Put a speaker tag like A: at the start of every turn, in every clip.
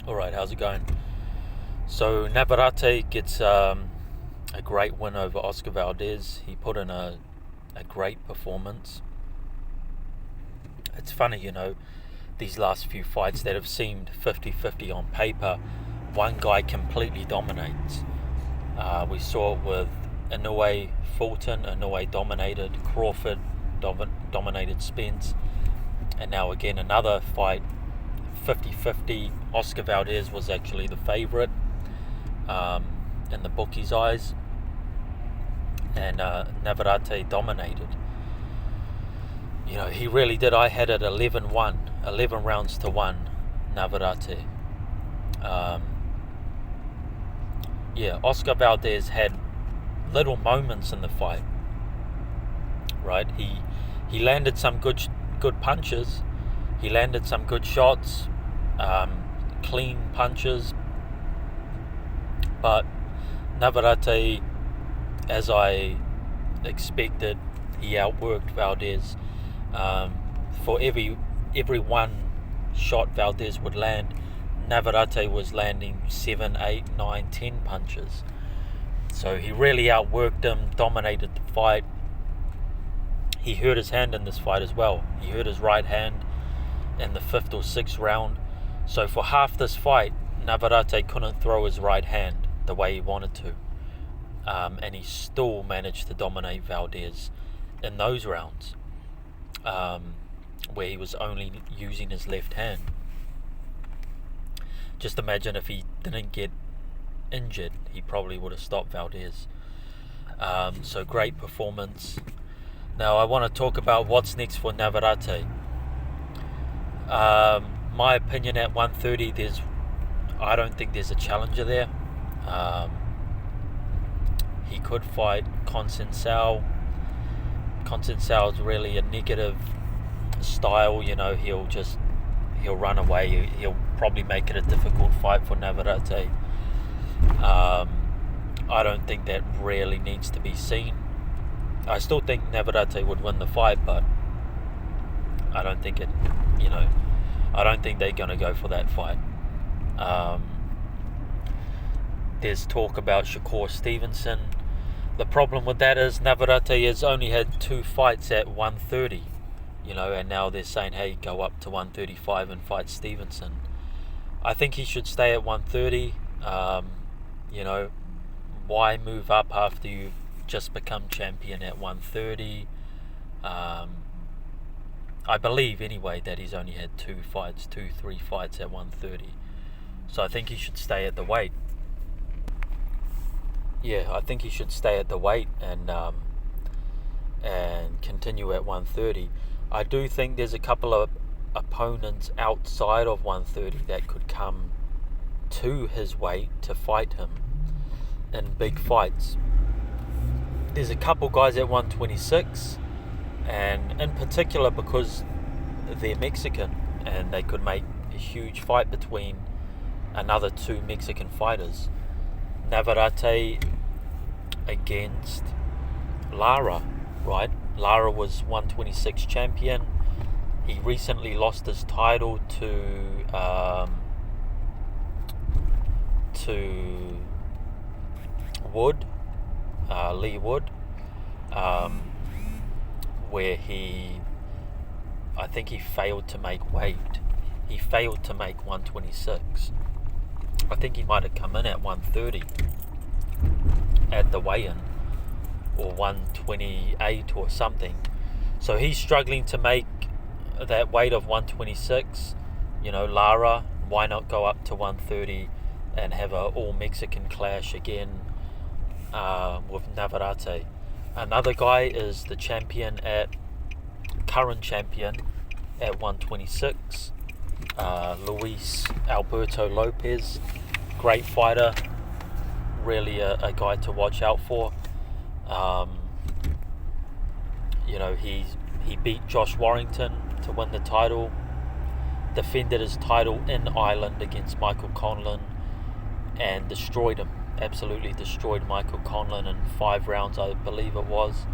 A: Alright, how's it going? So Navarrete gets a great win over Oscar Valdez. He put in a great performance. It's funny, these last few fights that have seemed 50-50 on paper, one guy completely dominates. We saw it with Inoue Fulton. Inoue dominated. Crawford dominated Spence. And now again another fight, 50-50. Oscar Valdez was actually the favourite in the bookies' eyes, and Navarrete dominated. He really did. I had it 11-1, 11 rounds to 1, Navarrete. Oscar Valdez had little moments in the fight, right? He landed some good punches. He landed some good shots, clean punches. But Navarrete, as I expected, he outworked Valdez. For every one shot Valdez would land, Navarrete was landing 7, 8, 9, 10 punches. So he really outworked him, dominated the fight. He hurt his hand in this fight as well. He hurt his right hand in the 5th or 6th round. So for half this fight, Navarrete couldn't throw his right hand the way he wanted to. And he still managed to dominate Valdez in those rounds, where he was only using his left hand. Just imagine if he didn't get injured, he probably would have stopped Valdez. So great performance. Now I want to talk about what's next for Navarrete. My opinion, at 130, I don't think there's a challenger there. He could fight Conceição. Conceição is really a negative style. He'll run away. He'll probably make it a difficult fight for Navarrete. I don't think that really needs to be seen. I still think Navarrete would win the fight, but I don't think I don't think they're going to go for that fight. There's talk about Shakur Stevenson. The problem with that is Navarrete has only had 2 fights at 130, and now they're saying, hey, go up to 135 and fight Stevenson. I think he should stay at 130. Why move up after you've just become champion at 130? I believe anyway that he's only had 3 fights at 130. So I think he should stay at the weight. I think he should stay at the weight and continue at 130. I do think there's a couple of opponents outside of 130 that could come to his weight to fight him in big fights. There's a couple guys at 126, and in particular because they're Mexican and they could make a huge fight between another 2 Mexican fighters. Navarrete against Lara, right? Lara was 126 champion. He recently lost his title to Wood, Lee Wood, where I think he failed to make weight. He failed to make 126. I think he might have come in at 130 at the weigh-in, or 128 or something. So he's struggling to make that weight of 126. Lara, why not go up to 130 and have a all-Mexican clash again with Navarrete? Another guy is the current champion at 126, Luis Alberto Lopez. Great fighter, really a guy to watch out for. He beat Josh Warrington to win the title, defended his title in Ireland against Michael Conlan, and destroyed him. Absolutely destroyed Michael Conlan in 5 rounds, I believe it was.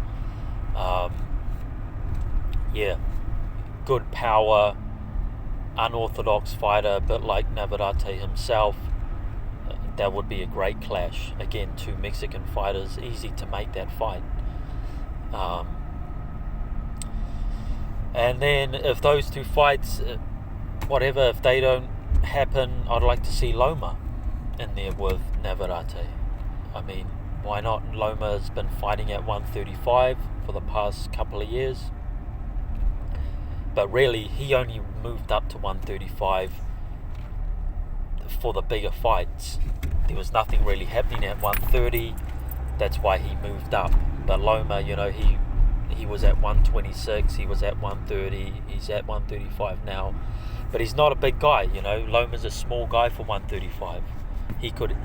A: Good power, unorthodox fighter, a bit like Navarrete himself, that would be a great clash. Again, two Mexican fighters, easy to make that fight. And then if those two fights, if they don't happen, I'd like to see Loma in there with Navarrete. I mean, why not? Loma's been fighting at 135 for the past couple of years. But really, he only moved up to 135 for the bigger fights. There was nothing really happening at 130. That's why he moved up. But Loma, he was at 126, he was at 130, he's at 135 now. But he's not a big guy, Loma's a small guy for 135. He could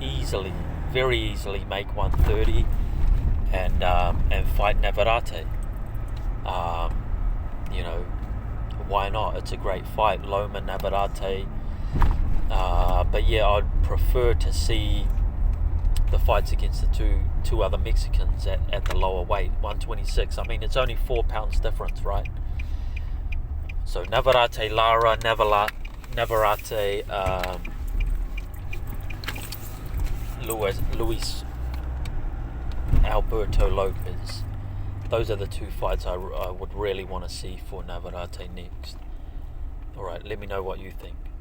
A: very easily make 130 and fight Navarrete. Why not? It's a great fight, Loma Navarrete. But yeah, I'd prefer to see the fights against the two other Mexicans at the lower weight, 126. I mean, it's only 4 pounds difference, right? So Navarrete Lara, Navarrete Luis Alberto Lopez. Those are the two fights I would really want to see for Navarrete next. Alright, let me know what you think.